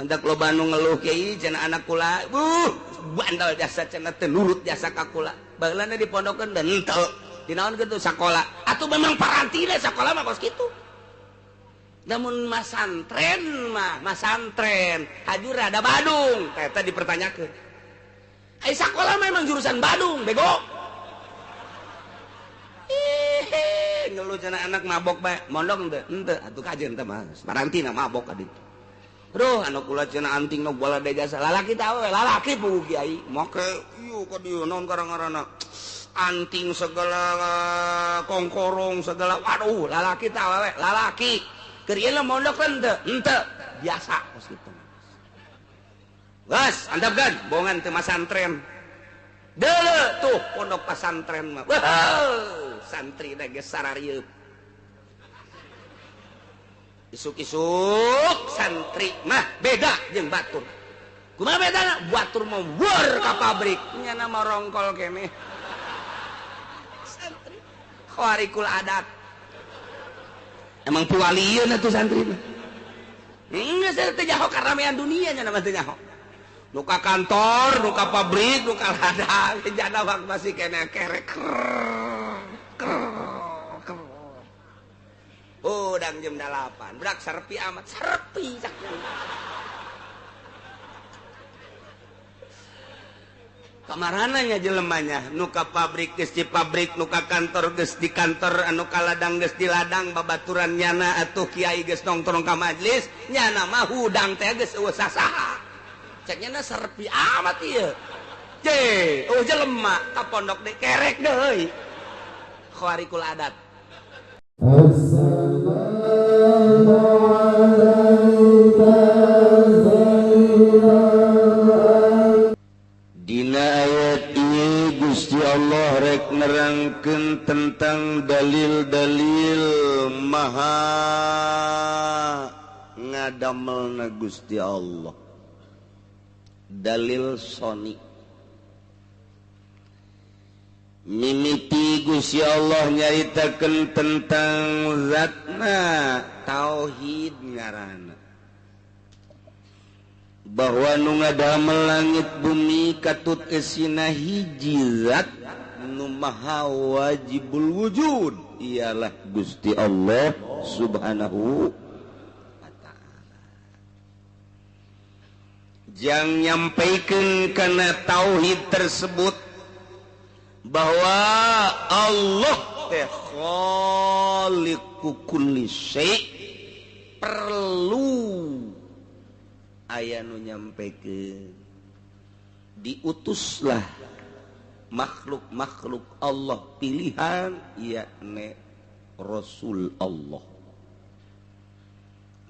mendak lo Bandung ngeluh kiai cenah anak kula bandal jasa cenah teu nurut jasa ka kula baheulana dipondokeun dan henteu dinaon kitu sakola atuh memang parantina sakola mah kos kitu namun masantren hajur ada Badung eta dipertanyakeun ai sakola memang jurusan Badung bego ngeluh cenah anak mabok bae mondok henteu atuh kajeun teh mah parantina mabok ka ditu Bro, anak kula cenah anting nu bola de jasa lalaki tahu lalaki puguh kiai make ieu ka dieu naon karang-karana anting segala kongkorong segala waduh lalaki tahu we lalaki keur ieu mondok henteu biasa geus kitu geus antapkeun bohongan teu masantren deuleu tuh pondok pasantren mah santri na geus sararieup isuk-isuk santri mah beda jeung batur kumaha bedana batur mah weur ka pabrik nya nama rongkol keneh santri khawarikul adat emang pualieun atuh santri mah geus teh nyaho karamean dunia nya nama teh nyaho nu ka kantor nu ka pabrik nu ka ladang jana wak masih keneh kerek udang jam 8 berak serpi amat serpi kamarananya jelemanya nu ka pabrik geus di pabrik nu ka kantor geus di kantor anu ka ladang geus di ladang babaturan nyana atuh kiai geus nongkrong ka majelis nyana mah hudang teh geus eueuh sasaha cek nyana serpi amat ieu jelema ka pondok de kerek deui khawarikul adat dina ayat ieu Gusti Allah rek nerangkeun tentang dalil-dalil maha ngadamelna Gusti Allah dalil soni mimiti Gusti Allah nyaritakeun tentang zatna tauhid ngaranna bahwa nu ngadamel langit bumi katut esina hiji zat nu maha wajibul wujud ialah Gusti Allah subhanahu wa ta'ala jang nyampaikeun kana tauhid tersebut bahwa Allah teh khaliqu kulli syai' perlu aya nu nyampekeun diutuslah makhluk-makhluk Allah pilihan yakni Rasul Allah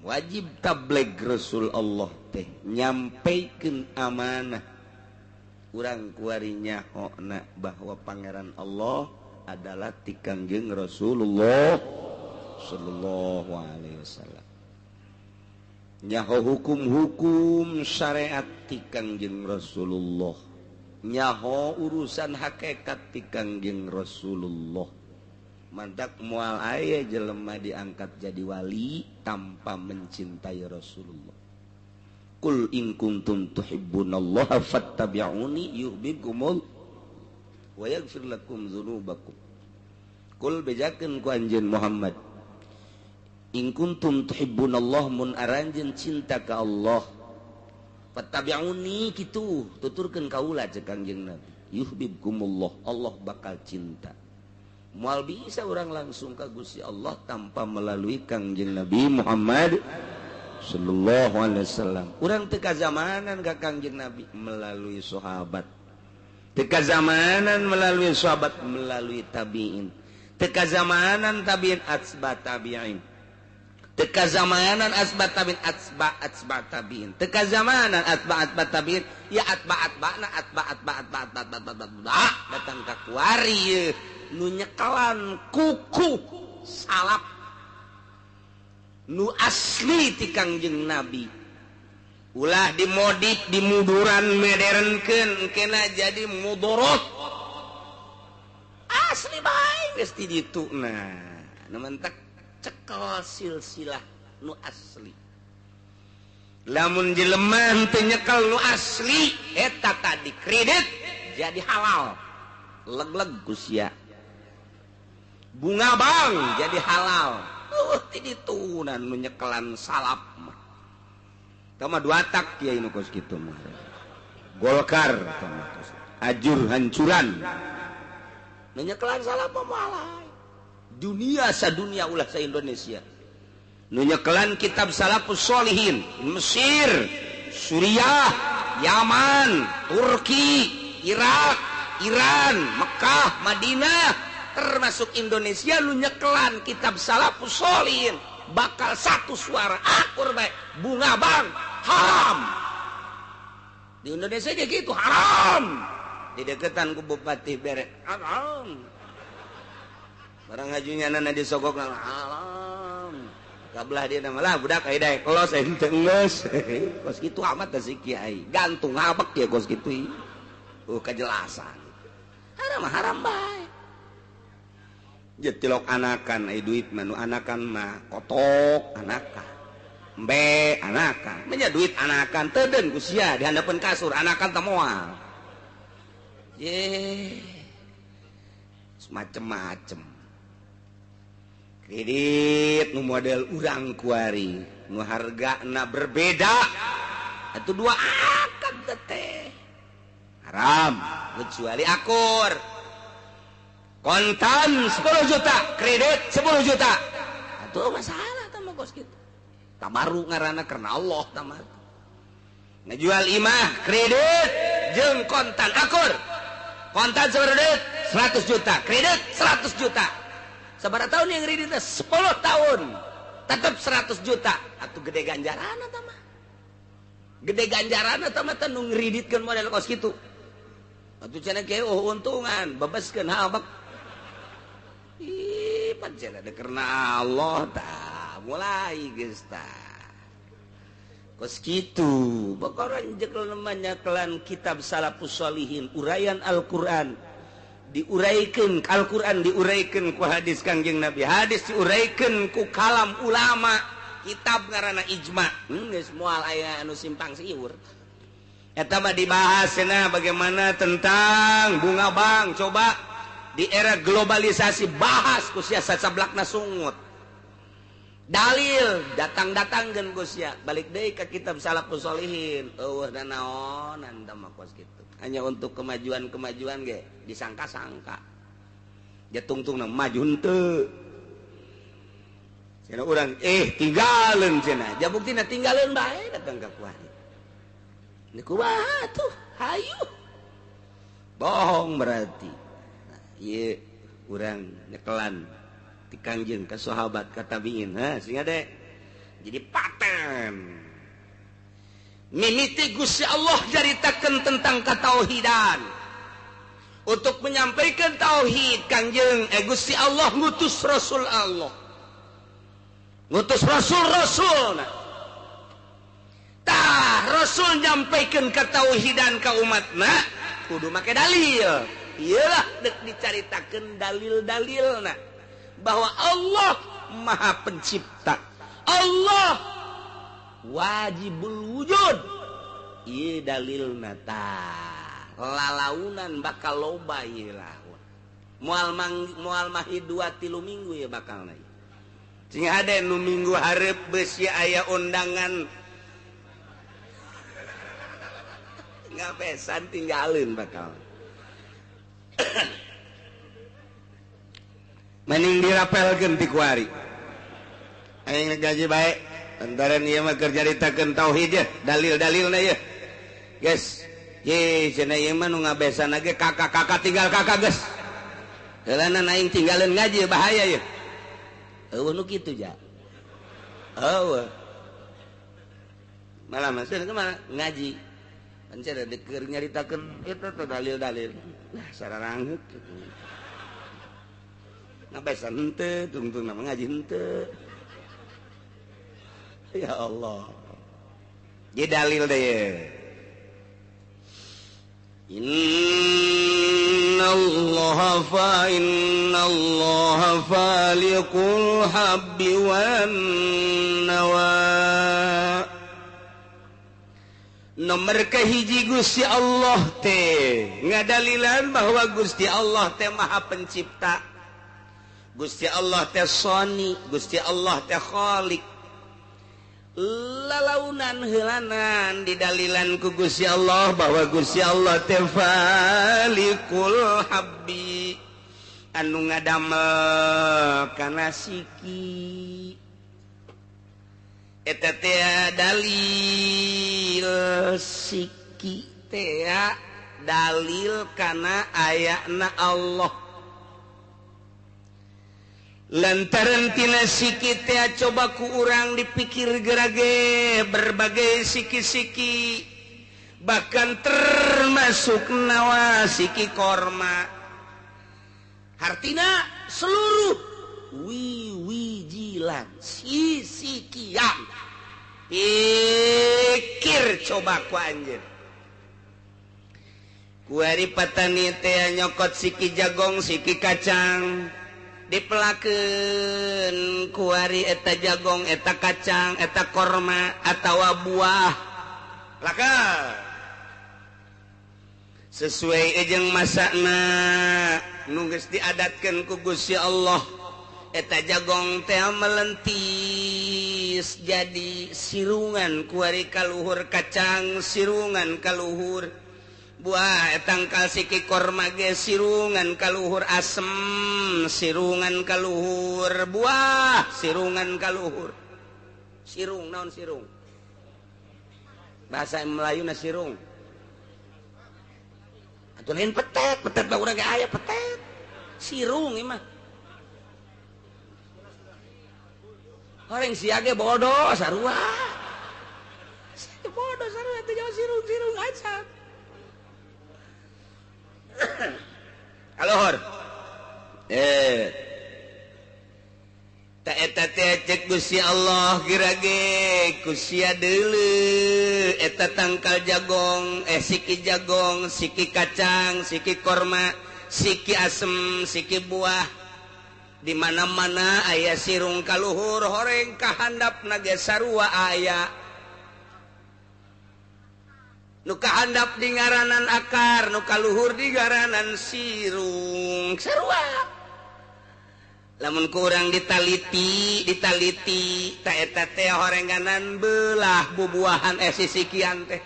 wajib tabligh Rasul Allah teh nyampeikeun amanah urang kuari nyahona bahwa pangeran Allah adalah ti Kangjeng Rasulullah sallallahu alaihi wasallam nyaho hukum-hukum syariat ti Kangjeng Rasulullah nyaho urusan hakikat ti Kangjeng Rasulullah mantak moal aya jelema diangkat jadi wali tanpa mencintai Rasulullah Qul in kuntum tuhibbunallaha fattabi'uni yuhibbukumul wa yaghfir lakum dzunubakum. Qul bejakeun ku anjeun Muhammad. In kuntum tuhibbunallaha mun aranjeun cinta ka Allah. Fattabi'uni kitu tuturkeun kaula cek Kangjeng Nabi. Yuhibbukumullah, Allah bakal cinta. Moal bisa orang langsung ka Gusti Allah tanpa melalui Kangjeng Nabi Muhammad sallallahu alaihi wasallam. Urang teu kazamanan ka Kangjeng Nabi melalui sahabat. Teu kazamanan melalui sahabat melalui tabi'in. Teu kazamanan tabi'in atsba tabi'in. Teu kazamanan asba tabi'in atsba tabi'in. Teu kazamanan atba tabi'in ya atba datang ka kuari nu nyekalan kuku salap nu asli ti Kangjeng Nabi ulah dimodif dimuduran modernkeun kena jadi mudorot asli bae geus ti ditu nah nu mentak cekel silsilah nu asli lamun jeleman teu nyekel nu asli eta tadi kredit jadi halal leg-leg kusia bunga bank jadi halal ti ditunan nu nyekelan salap mah tama dua tak ya nu kos kitu mah Golkar tama ajur hancuran nu nyekelan salap mah dunia sadunia ulah sa Indonesia nu nyekelan kitab salafus sholihin Mesir, Suriah, Yaman, Turki, Irak, Iran, Mekah, Madinah termasuk Indonesia nu nyekelan kitab salafus sholihin bakal satu suara akur baik bunga bang haram di Indonesia kayak gitu haram di deketan ku bupati bere haram barang ngajunya nana disogok haram kabelah dia nama lah budak ai daek kelos ente geus kos kitu amat teh si kiai gantung ngabek ya kos kitu kejelasan haram bae jetilok anakan ai duit mah nu anakan mah kotok anakan embe anakan nya duit anakan teudeun ku sia di handapeun kasur anakan teh moal ye semacem-macem kredit nu model urang kuari nu hargana berbeda atuh dua akad teh haram kecuali akur kontan 10 juta kredit 10 juta atuh masalah tah mah kos kitu tabaru ngaranna karena Allah tah mah ngajual imah kredit jeung kontan akur kontan seberapa 100 juta kredit 100 juta sabaraha tahun yang kreditnya 10 tahun tetap 100 juta atuh gede ganjaranna tah mah gede ganjaranna tah mah teh nu ngriditkeun model kos kitu atuh cenah kieu untungan babeskeun habak ih pancen ada karena Allah tah mulai geus tah kos kitu bakaran jekel namanya kelan kitab salafus sholihin uraian Al-Qur'an diuraikan Al-Quran diuraikan ku hadis Kangjeng Nabi hadis diuraikan ku kalam ulama kitab ngaranna ijma geus moal aya anu simpang siur eta mah dibahas cenah bagaimana tentang bunga bank coba di era globalisasi bahas ku sia sacablakna sungut dalil datang-datangkeun ku sia balik deui ka kitab salafus sholihin eueuh dan naonan tah mah kos kitu hanya untuk kemajuan-kemajuan ge disangka-sangka jatungtungna maju henteu cenah urang tinggalin cenah jabuktina tinggalin bae datang ka kuari ini kumaha tuh hayu bohong berarti nah, ieu urang nyekelan ti Kangjeng ka sahabat ka tabiin sehingga deh jadi paten mimiti Gusti Allah jaritakeun tentang katauhidan untuk menyampaikan tauhid Kangjeng Gusti Allah ngutus Rasul Allah ngutus Rasul-rasulna tah Rasul nyampaikan katauhidan ka umatna kudu make dalil iyalah dek dicaritakeun dalil-dalilna bahwa Allah Maha Pencipta Allah wajibul wujud ieu dalilna tah lalaunan bakal loba ieu lah moal mahid 2-3 minggu ya bakalna sing ada nu minggu hareup beus ya aya undangan ngapesan tinggalin bakal mending dirapelkeun ti kuari aing gaji bae antara ieu mah keur jaritakeun tauhid ya dalil-dalilna ya guys ye cenah ieu mah nu ngabesan ge kakak-kakak tinggal kakak geus heulana aing tinggalin ngaji bahaya ya eueuh nu kitu ja eueuh malah maksudna kumaha ngaji pancen da keur nyaritakeun eta teh dalil-dalil nah sararangheut ngabesan henteu tungtung nama ngaji henteu ya Allah jadi dalil deh innallaha faliqul habbi wan nawa nomor kahiji Gusti Allah teh ngadalilan bahwa Gusti Allah teh Maha Pencipta, Gusti Allah teh Soni, Gusti Allah teh Khaliq. Lalaunan heulanan didalilan ku Gusti Allah bahwa Gusti Allah teh Falikul Habbi, anu ngadamel kana siki. Eta teh dalil siki teh dalil kana ayana Allah. Lantaran tina siki teh coba ku urang dipikir gerage berbagai siki-siki, bahkan termasuk nawa siki korma. Artina seluruh wiwijilan sisikian. Pikir coba ku anjeun. Kuari patani teh nyokot siki jagong siki kacang, dipelakeun kuari eta jagong eta kacang eta korma atawa buah laka sesuai jeung masana nu geus diadatkeun ku Gusti Allah. Eta jagong teh melentis jadi sirungan kuari kaluhur kacang, sirungan kaluhur buah, tangkal siki korma ge sirungan kaluhur asem, sirungan kaluhur buah, sirungan kaluhur. Sirung naon sirung? Bahasa Melayuna sirung. Atuh lain petet, petet mah urang ge aya petet. Sirung ieu mah. Orang siage bodoh sarua. Bodoh sarua teh jauh sirung-sirung aja. Alohor. Ta eta teh cek Gusti Allah girage ku sia deuleu eta tangkal jagong, siki jagong, siki kacang, siki korma, siki asem, siki buah. Di mana-mana aya sirung kaluhur horeng kahandapna ge sarua aya. Nu kahandap di ngaranan akar, nu kaluhur di ngaranan sirung sarua. Lamun kurang ditaliti ta eta teh horenganan belah bubuahan sisikian teh.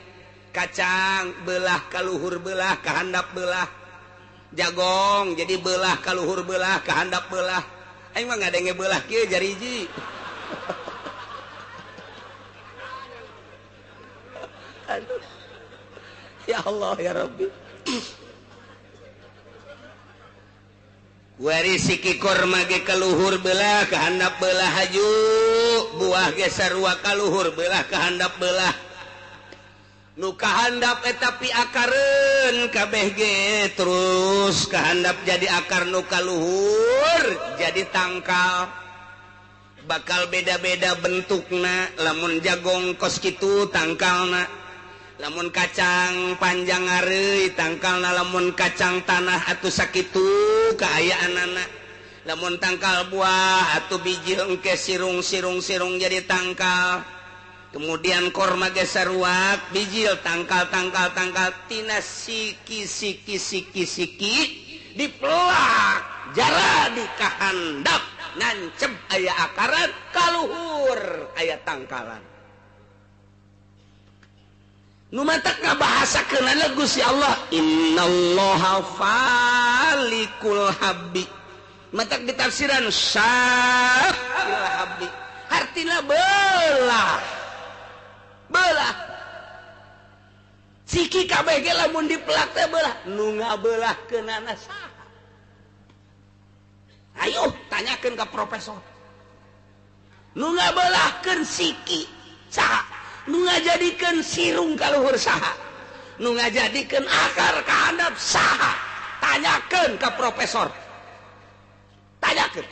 Kacang belah kaluhur belah kahandap belah. Jagong jadi belah kaluhur belah kahandap belah. Aing mah ngadenge belah kieu jariji. Aduh. Ya Allah ya Rabbi. Wari siki korma ge kaluhur belah kahandap belah haju, buah ge sarua kaluhur belah kahandap belah. Nu kahandap eta piakareun kabeh ge terus kahandap jadi akar nu kaluhur jadi tangkal. Bakal beda-beda bentukna, lamun jagong kos kitu tangkalna. Lamun kacang panjang areuy tangkalna, lamun kacang tanah atuh sakitu kaayaanana. Lamun tangkal buah atuh biji engke sirung jadi tangkal. Kemudian korma ge saruak bijil tangkal tina siki dipelak jara dikahandap nancep aya akaran kaluhur aya tangkalan. Nu matak ngabahasakeun Gusti Allah innallaha falikul habbi. Matak ditafsiran syafil habbi. Artina belah. Siki kabeh ge lamun dipelak teh belah, nu ngabelahkeunana saha? Ayo tanyakeun ka profesor. Nu ngabelahkeun siki saha? Nu ngajadikeun sirung kaluhur saha? Nu ngajadikeun akar kahandap saha? Tanyakeun ka profesor. Tanyakeun.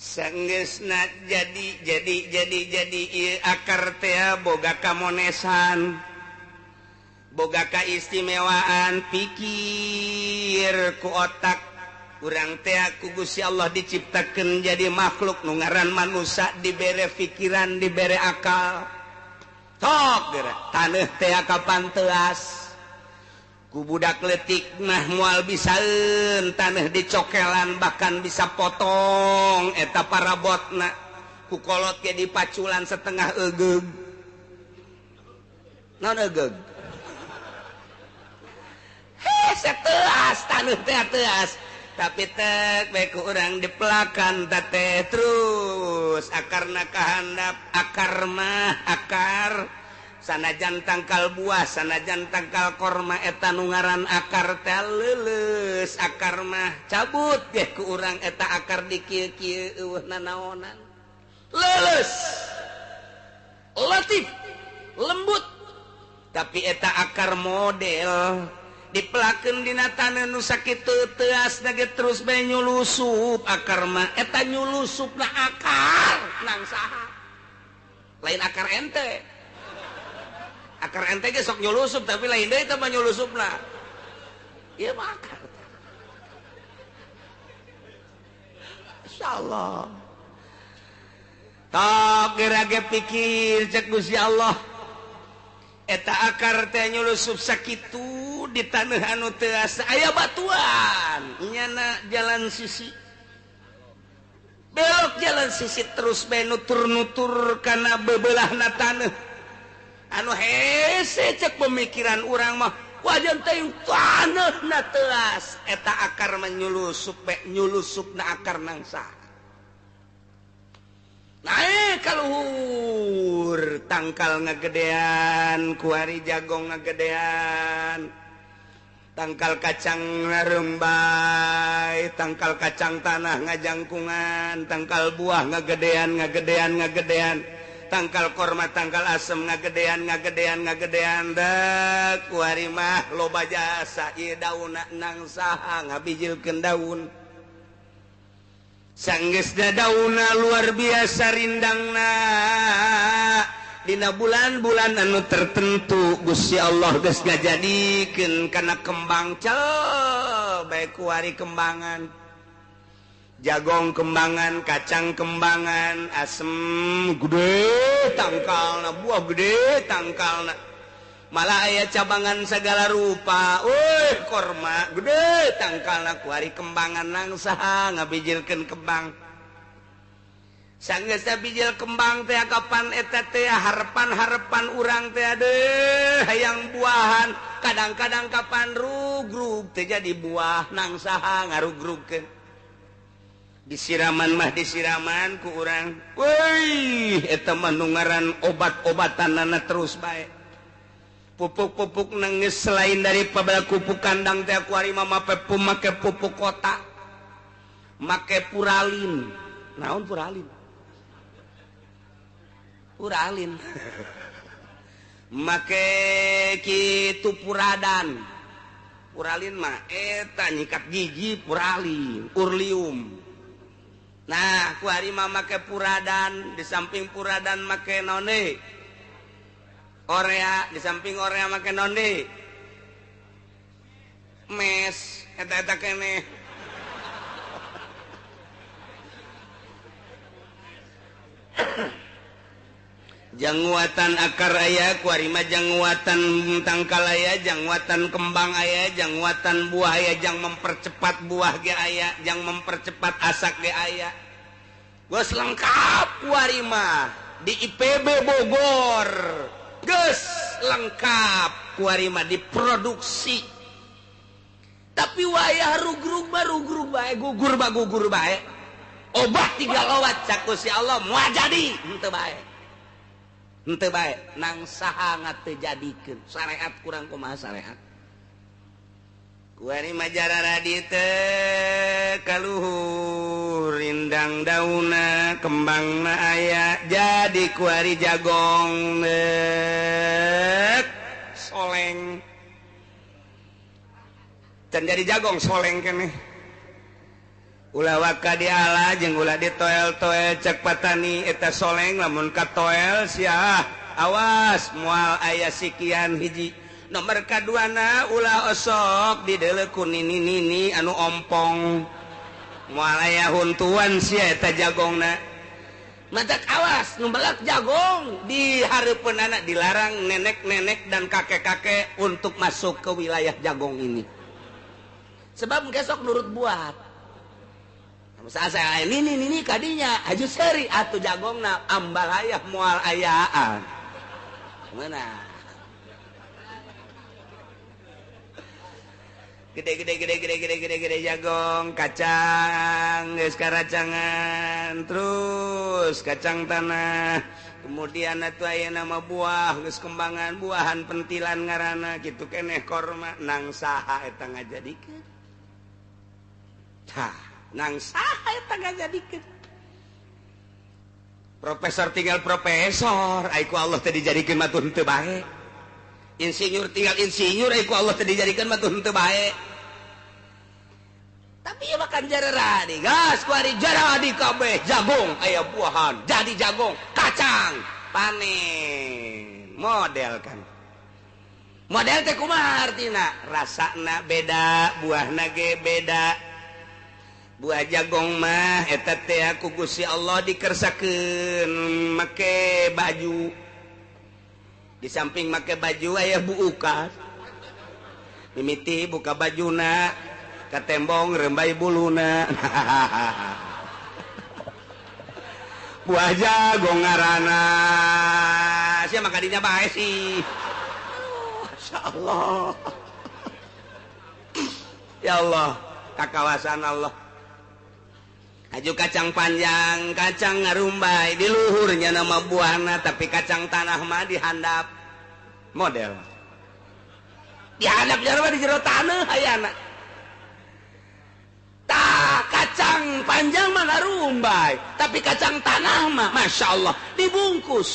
Sanggeusna jadi akar teh boga kamonesan, boga kaistimewaan, pikir ku otak urang teh ku Gusti Allah diciptakeun jadi makhluk nu ngaran manusia, dibere pikiran, dibere akal. Tok taneuh teh kapan teas ku budak leutik mah moal bisaeun taneuh dicokelan bahkan bisa potong eta parabotna ku kolot ge dipaculan setengah egeug naon egeug seteas taneuh teh teas tapi tek baik urang dipelakan teh terus akarna kahandap akar mah akar sanajan tangkal buah sanajan tangkal korma eta nu ngaran akar teh leuleus akar mah cabut ge ku urang eta akar di kieu-kieu eueuh nanaonan leuleus latif lembut tapi eta akar model dipelakeun dina taneuh nu sakitu teas ge terus bae nyulusup akar mah eta nyulusupna akar nang saha lain akar ente ge sok nyulusup tapi lain deui teh mah nyulusupna ieu mah akar insyaallah tok gerage pikir cek Gusti Allah eta akar teh nyulusup sakitu di taneuh anu teu asa aya batuan nyana jalan sisi belok jalan sisi terus bae nutur-nutur kana bebeulahna taneuh anu hese cek pemikiran urang mah wajan teh taneuhna teas eta akar mah nyulusup bae nyulusupna akar nang saha naik kaluhur tangkal ngagedean kuari jagong ngagedean tangkal kacang ngarembay tangkal kacang tanah ngajangkungan tangkal buah ngagedean tangkal korma tangkal asem ngagedean dak kuari mah loba jasa ieu daunna nang saha ngabijilkeun daun sanggeusna daunna luar biasa rindangna dina bulan-bulan anu tertentu Gusti Allah geus ngajadikeun kana kembang cel bae kuari kembangan jagong kembangan kacang kembangan asem gede tangkalna buah gede tangkalna malah aya cabangan segala rupa korma gede tangkalna kuari kembangan nang saha ngabijilkeun kembang sanggeus bijil kembang teh kapan eta teh harepan-harepan urang teh adeuh hayang buahan kadang-kadang kapan rugrug teh jadi buah nang saha ngarugrugkeun disiraman mah disiraman ku urang weuy eta mah nu ngaran obat-obatanna terus bae pupuk-pupuk nang geus selain daripada pupuk kandang teh kuari mah make pupuk kota make puralin naon puralin make kitu puralin mah eta nyikat gigi puralin urlium nah kuari mah make puradan di samping puradan make none orea di samping orea make none mes eta keneh jangwatan akar aya kuari mah jangwatan tangkal aya jangwatan kembang aya jangwatan buah aya jang mempercepat buah ge aya jang mempercepat asak ge aya geus lengkap kuari mah di IPB Bogor geus lengkap kuari mah diproduksi tapi wayah rugrug bae gugur bae obat 3 lowat cak Gusti Allah moal jadi henteu bae nang saha ngatejadikeun syariat kurang kumaha syariat kuari majarara di teu kaluhur rindang daunna kembangna aya jadi kuari jagong soleng can jadi jagong soleng keneh ulah waka diala jeung ulah ditoel-toel cek patani eta soleng lamun katoel sia awas moal aya sikian hiji nomor kaduana ulah osok dideuleu ku nini anu ompong moal aya huntuan sia eta jagongna Matak awas numbalak jagong di hareupeun anak dilarang nenek-nenek dan kakek-kakek untuk masuk ke wilayah jagong ini. Sebab besok nurut buat. Misalnya saya ini kadinya aju seri atuh jagongna ambal hayah moal ayaan. Mana? Gede jagong, kacang, geus karacangan, terus kacang tanah. Kemudian atuh aya nama buah, geus kembangan buahan pentilan ngaranna kitu keneh korma nang saha eta ngajadikeun. Tah, nang saha eta ngajadikeun. Profesor tinggal profesor, ai ku Allah teh dijadikeun mah teu bae. Insinyur tinggal insinyur ai ku Allah teh dijadikeun mah teu bae. Tapi ya makan jarara di gas ku ari jarara di kabeh jagung aya buahan jadi jagung kacang panen model kan model teh kumaha artina rasana beda buahna ge beda buah jagung mah eta teh ku Gusti Allah dikersakeun make baju di samping make baju aya buukas mimiti buka bajuna katembong rembai buluna buah jagung ngaranna sia maka dinya bae sih masyaallah ya Allah kakawasan Allah aju kacang panjang kacang ngarumbai di luhurnya nama buahna tapi kacang tanah mah dihandap model dihandap jarwa di jero tanah hayana kacang panjang mah ngarumbai tapi kacang tanah mah Masya Allah dibungkus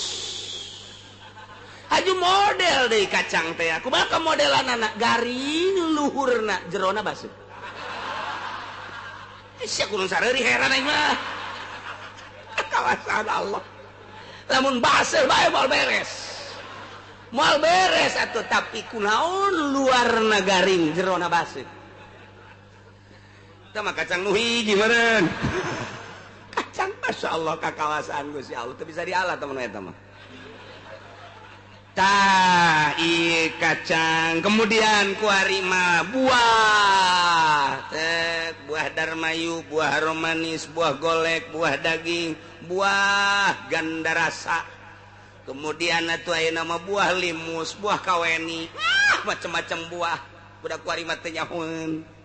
aju model deh kacang teh aku bakal modelan anak garing luhurna jerona basuh sia kurun sareri heran aing mah kawasan Allah lamun baseuh bae moal beres atuh tapi kunaon luarna garing jerona basuh eta mah kacang nu hiji meureun. Kacang Masya Allah kakawasan Gusti Allah teu bisa dialah teman eta mah. Tah ieu kacang kemudian ku ari mah buah teh buah darmayu buah romanis buah golek buah daging buah ganda rasa kemudian atuh aya nama buah limus buah kaweni macam-macam buah budak ku ari mah teu nyahoeun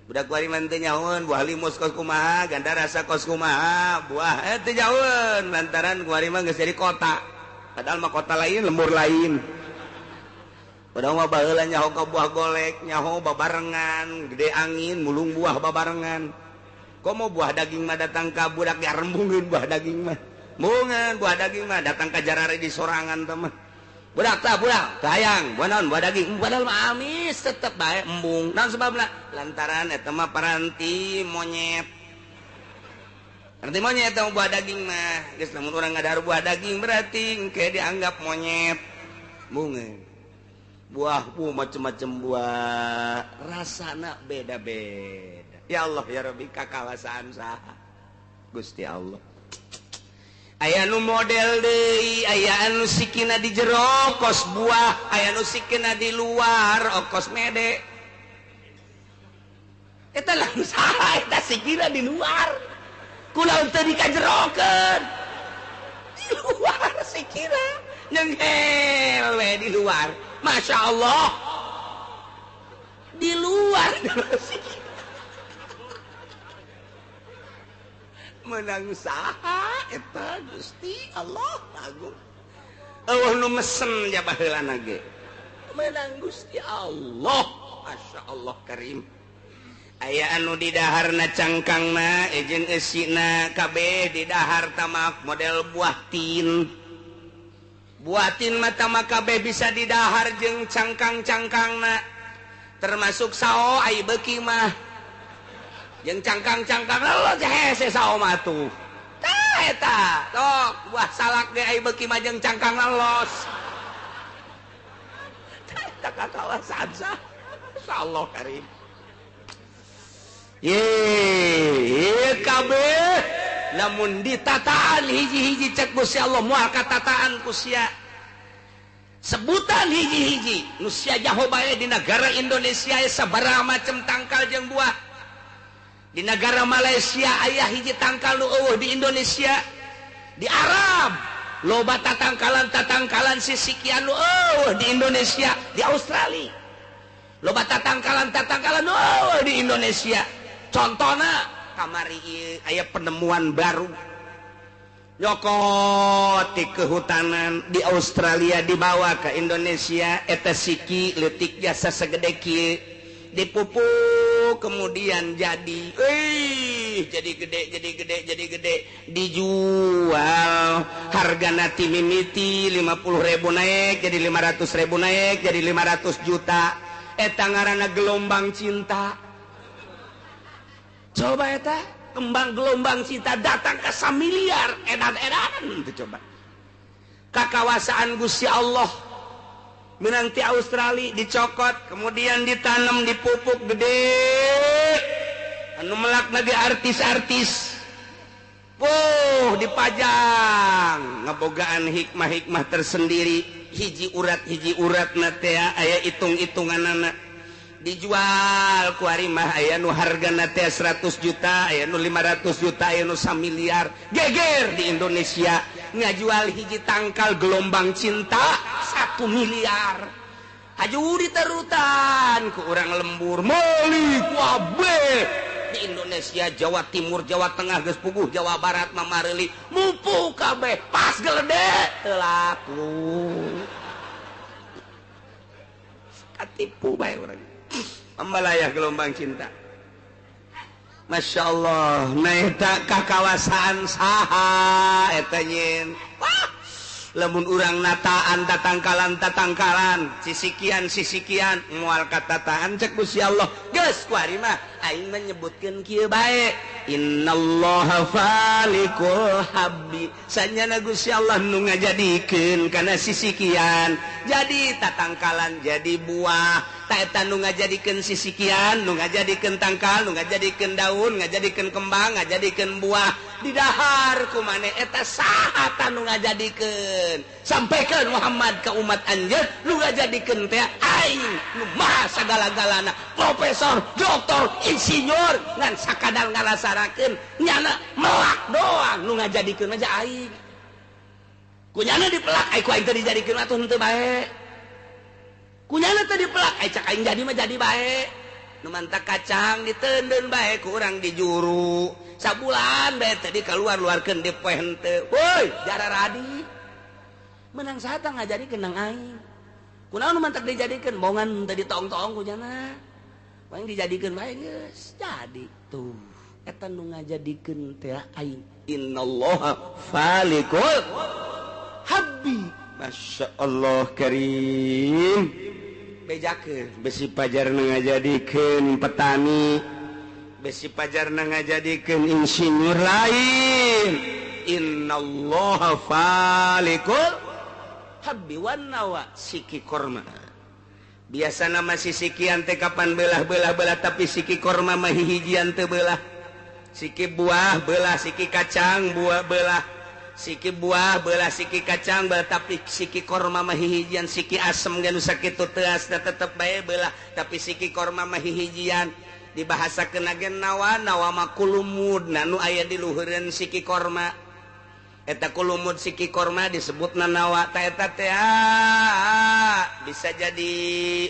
budak kuari mah teu nyahoeun buah limus kos kumaha ganda rasa kos kumaha buah teu nyahoeun lantaran kuari mah geus jadi kota padahal mah kota lain lembur lain padahal mah baheula nyaho ka buah golek nyaho babarengan gede angin mulung buah babarengan komo buah daging mah datang ka budak ya rembungeun buah daging mah mungeun buah daging mah datang ka jarare di sorangan teh mah budak sayang buah daging padahal mah amis tetep bae embung naon sebabna lantaran eta mah paranti monyet eta buah daging mah geus lamun urang ngadahar buah daging berarti engke dianggap monyet bungeun buah macam-macam buah rasana beda-beda ya Allah ya Rabbi kakawasaan saha Gusti Allah aya nu model deui aya anu sikina di jero kos buah aya nu sikina di luar okos mede eta lamun saha eta sikina di luar kunaon teu dikajerokeun di luar sikina nyenghel we di luar Masya Allah di luar sikina menang saha eta Gusti Allah agung eueuh nu mesen ja baheulana ge menang Gusti Allah Masya Allah karim aya anu di daharna cangkangna jeung eusina kabeh di dahar tamak model buah tin mah tamak kabeh bisa di dahar jeung cangkang-cangkangna termasuk sao ai beuki mah yang cangkang-cangkang lo hese sao mah tuh tah eta tok buah salak ge ai beuki mah jeung cangkang los tah eta kakawasan sah insyaallah karim ye kabeh namun ditataan hiji-hiji cek Gusti Allah moal katataan ku sia sebutan hiji-hiji nu sia jaho bae di negara Indonesia sabaraha macam tangkal jeung buah di negara Malaysia aya hiji tangkal nu eueuh di Indonesia di Arab loba tatangkalan sisikian nu eueuh di Indonesia di Australia loba tatangkalan nu eueuh di Indonesia contohna kamari aya penemuan baru nyokot di kehutanan di Australia dibawa ke Indonesia eta siki leutik jasa segede kieu dipupuk kemudian jadi gede dijual hargana ti mimiti 50.000 naik jadi 500.000 naik jadi 500 juta eta ngaranna gelombang cinta coba eta kembang gelombang cinta datang ke 1 miliar edan-edanan itu coba kakawasaan Gusti Allah menang ti Australia dicokot kemudian ditanam dipupuk gede anu melakna di artis-artis dipajang ngabogaan hikmah-hikmah tersendiri hiji urat na teh aya hitung-hitunganana dijual ku ari mah aya nu hargana teh 100 juta aya nu 500 juta aya nu 1 miliar geger di Indonesia ngajual hiji tangkal gelombang cinta 1 miliar hajuri terutan ku urang lembur meuli ku abe di Indonesia Jawa Timur Jawa Tengah geus puguh Jawa Barat mamareuli mumpuk kabeh pas gelede teu laku katipu bae urang membalayah gelombang cinta Masya Allah naeta kakawasaan saha eta nyen lamun urang nataan tatangkalan sisikian moal katataan cek Gusti Allah geus ku ari mah aing menyebutkeun kieu bae innallaha falikul habbi sanyana Gusti Allah nu ngajadikeun kana sisikian jadi tatangkalan jadi buah eta nu ngajadikeun sisikian nu ngajadikeun tangkal nu ngajadikeun daun ngajadikeun kembang ngajadikeun buah di dahar kumane eta saha nu ngajadikeun sampaikan Muhammad ke umat anjeun nu ngajadikeun teh aing nu maha sagala-galana profesor doktor insinyur ngan sakadar ngalasarakeun nyana melak doang nu ngajadikeun aja aing kunyana dipelak ai ku aing teh dijadikeun atuh henteu bae kunyana teh dipelak ai cak aing jadi mah jadi bae nu mantak kacang diteundeun bae ku urang di juru sabulan bae teh dikaluar-luarkeun di poe henteu woi jara radi menang saha tah ngajadikeun nang aing kunaon nu mantak dijadikeun bongan teh ditong-tong kunyana paling dijadikeun bae geus jadi tuh eta nu ngajadikeun teh aing innallaha falikul habbi Masya Allah karim bejakeun besi pajarna ngajadikeun petani besi pajarna ngajadikeun insinyur lain innallaha falikul habbi wan nawa siki korma biasana masih sikian teh kapan belah tapi siki korma mah hijian teu belah siki buah belah siki kacang buah belah siki buah belah siki kacang belah tapi siki korma mah hijian siki asem geus sakitu teu asna tetep bae belah tapi siki korma mah hijian dibahasakeun agen nawa mah kulumud nu aya di luhureun siki korma eta kulumud siki korma disebutna nawa ta eta teh bisa jadi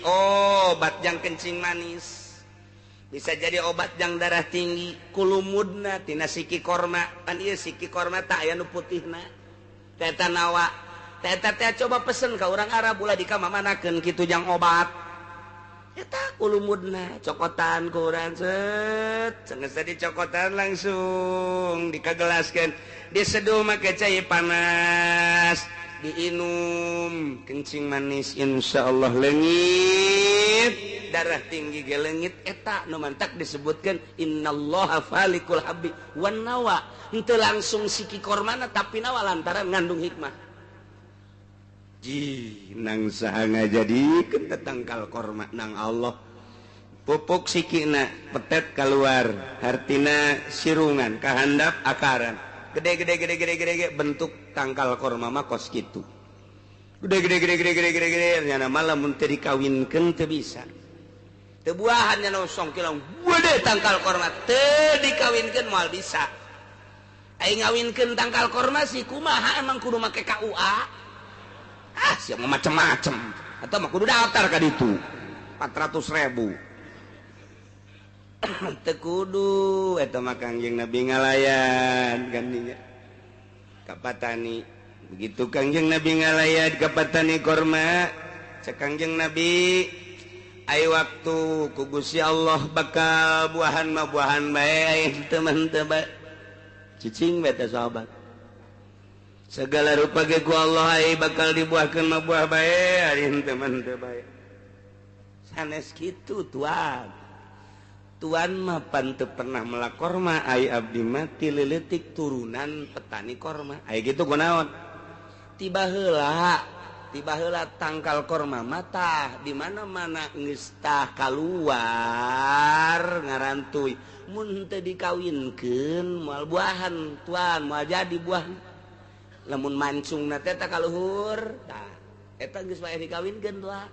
obat jang kencing manis bisa jadi obat jang darah tinggi kulumudna tina siki korma kan ieu siki korma tak aya nu putihna ta eta nawa ta eta teh coba pesen ka urang Arab ulah dikamamanakeun kitu jang obat eta kulumudna cokotan ku urang set cenah dicokotan langsung dikagelaskeun diseduh make cai panas diinum kencing manis insyaallah leungit darah tinggi ge leungit eta nu mantak disebutkeun innallaha falikul habbi wan nawa henteu langsung siki kormana tapi nawa lantaran ngandung hikmah nang saha ngajadikeun tangkal korma nang Allah pupuk sikina petet keluar hartina sirungan kahandap akaran gede bentuk tangkal korma mah kos kitu gede nyana malah mun teu dikawinkeun teu bisa teu buahan nya nosong kilang gede tangkal korma teu dikawinkeun moal bisa aing ngawinkeun tangkal korma sih kumaha emang kudu make KUA siap macem-macem atau mah kudu daftar ka ditu 400.000 tekudu eta mah Kangjeng Nabi ngalayan gandinya ka Patani begitu Kangjeng Nabi ngalayan ka Patani korma cek Kangjeng Nabi ai waktu ku Gusti Allah bakal buahan mah buahan bae teman teu bae cicing bae teh sahabat segala rupa ge ku Allah ai bakal dibuahkeun mah buah bae ari teman teu bae sanes kitu Tuan mah pan teu pernah melak korma ai abdi mati leuletik turunan petani korma ai gitu kunaon tiba heula tangkal korma mata di mana-mana geus tah kaluar ngarantuy mun teu dikawinkeun moal buahan tuan moal jadi buah lamun mancungna teh tah kaluhur tah eta geus bae dikawinkeun tuan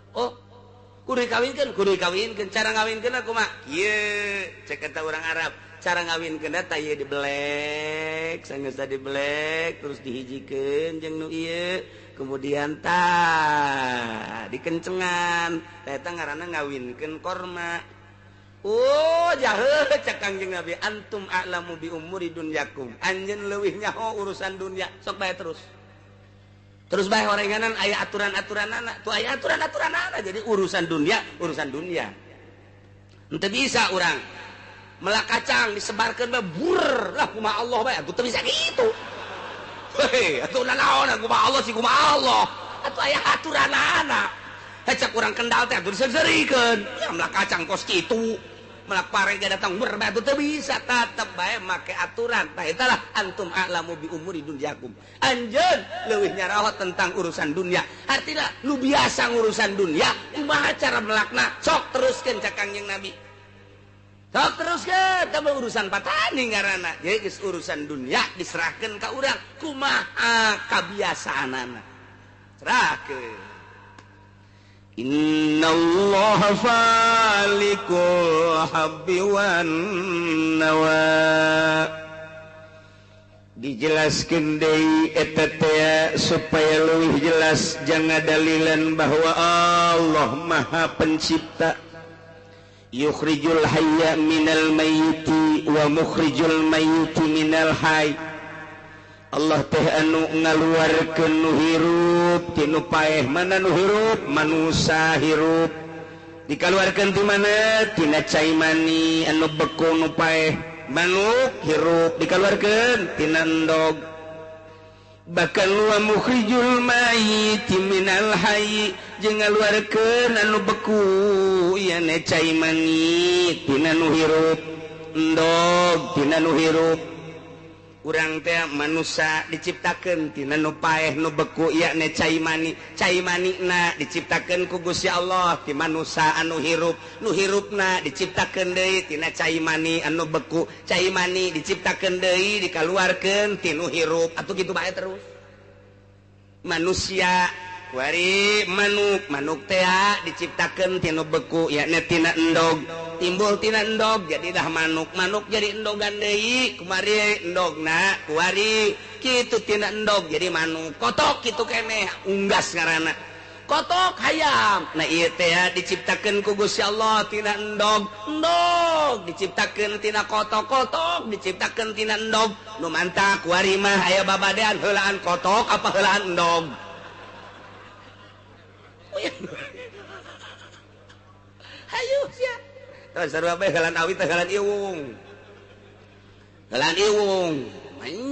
kudu kawinkeun cara ngawinkeun aku mah ieu cek eta urang Arab cara ngawinkeun tah ieu dibelek sanggeus dibelek terus dihijikeun jeung nu ieu kemudian tah dikencengan eta ngaranna ngawinkeun korma jaheul cek Kangjeng Nabi antum a'lamu bi umuri dunyakum anjeun leuwih nyaho urusan dunya sok bae terus bae horenganan aya aturan-aturanana tuh aya aturan-aturanana jadi urusan dunia henteu bisa urang melak kacang disebarkeun bae bur lah kumaha Allah bae atuh teu bisa kitu hei atuh naon kumaha Allah sih kumaha Allah atuh aya aturanana hecek urang kendal teh atuh diseurikeun ya melak kacang kos kitu melak pare ga datang ber bae atuh teu bisa tetep bae make aturan tah eta lah antum a'lamu bi umuri dunyakum anjeun leuwih nyaraos tentang urusan dunia artinya lu biasa ngurusan dunia kumaha cara melakna sok teruskeun cak Kangjeng Nabi sok teruskeun teh urusan patani ngaranna jadi geus urusan dunia diserahkeun ka urang kumaha kabiasaanana serahkeun Innallaha falikul habbi wan nawa dijelaskeun deui eta teh supaya leuwih jelas jangan dalilan bahwa Allah Maha Pencipta yukhrijul hayya minal mayyiti wa mukhrijul mayyiti minal hayy Allah teh anu ngaluarkeun nu hirup ti nu paeh mana nu hirup manusa hirup dikaluarkeun ti mana tina cai mani anu beku nu paeh manuk hirup dikaluarkeun tina endog bahkan wa mukhrijul mayyiti minal hayy jeung ngaluarkeun anu beku ieu ne cai mani tina nu hirup endog tina nu hirup urang teh manusia diciptakeun tina nu paeh nu beku yakni cai mani na diciptakeun ku Gusti Allah ti manusia anu hirup nu hirupna diciptakeun deui tina cai mani anu beku cai mani diciptakeun deui dikaluarkeun ti nu hirup atuh kitu bae terus manusia wari manuk teh diciptakeun tina beku yakni tina endog timbul tina endog jadi dah manuk jadi endogan deui kumari endogna kuari kitu tina endog jadi manuk kotok kitu keneh unggas ngaranna kotok hayam nah ieu teh diciptakeun ku Gusti Allah tina endog diciptakeun tina kotok diciptakeun tina endog nu mantah kuari mah aya babadean heulaan kotok apa heulaan endog hayu sia sarua bae heulaan awi teh heulaan iwung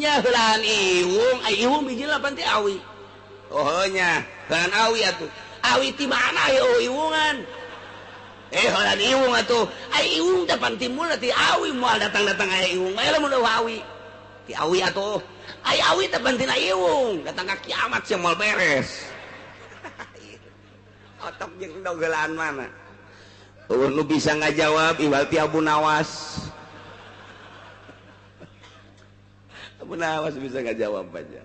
nya heulaan iwung ai iwung biji lapan ti awi oh nya heulaan awi atuh awi ti mana aya iwungan heulaan iwung atuh ai iwung teh pan timbul ti awi moal datang-datang aya iwung aya lamun awi ti awi atuh ai awi teh pan tina iwung datang ka kiamat sia moal beres otak jeung endog heulaan mana nu bisa ngajawab iwal ti Abu Nawas awas bisa ngajawab aja.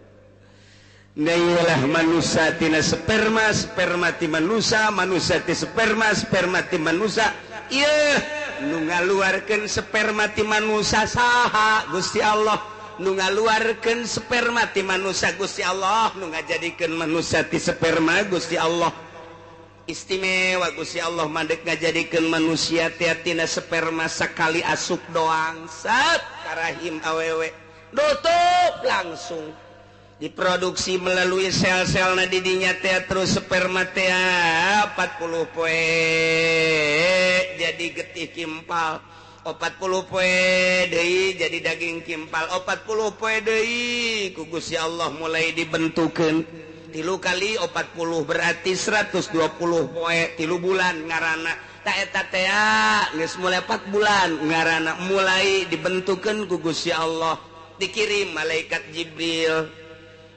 Nailah manusia tina sperma, sperma ti manusia, manusia ti sperma, sperma ti manusia. Ieu nu ngaluarkeun sperma ti manusia saha? Gusti Allah. Nu ngaluarkeun sperma ti manusia Gusti Allah, nu ngajadikeun manusia ti sperma Gusti Allah. Istimewa Gusti Allah mandek ngajadikeun manusia ti tina sperma sakali asup doang, sat karahim awewe. Tutup langsung. Diproduksi melalui sel-sel na didinya teh terus sperma teh 40 poe jadi getih kimpal, 40 poe deui jadi daging kimpal, 40 poe deui ku Gusti Allah mulai dibentukeun 3 kali 40 berarti 120 poe 3 bulan ngaranna. Ta eta teh geus mulai 4 bulan ngaranna mulai dibentukeun ku Gusti Allah, dikirim malaikat Jibril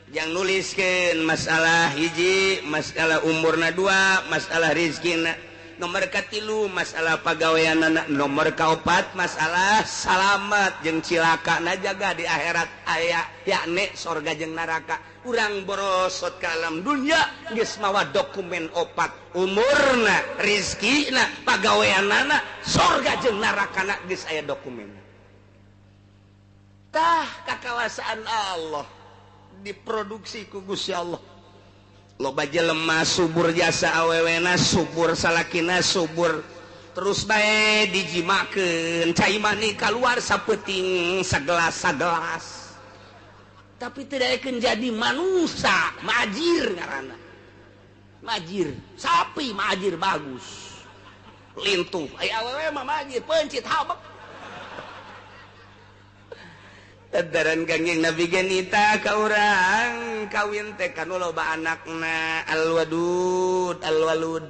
yang nuliskeun masalah hiji, masalah umurna 2, masalah rizkina, nomor katilu masalah pagaweanana, nomor kaopat masalah salamat jeung cilakana jaga di akhirat aya yakni sorga jeung neraka. Urang borosot ka alam dunya geus mawa dokumen 4, umurna, rizkina, pagaweanana, sorga jeung nerakana geus aya dokumen. Tah kakawasaan Allah diproduksi ku Gusti Allah. Loba jelema subur jasa awewena, subur salakina, subur terus bae dijimakeun cai mani keluar sapeting sagelas-sagelas. Tapi tidak akan jadi manusia, majir ngaranna. Majir, sapi majir bagus. Lintuh, ai awewe mah majir pencit habak. Tadaran kangjeng Nabi genita ka urang kawin teh kanu loba anakna al-wadud al-walud.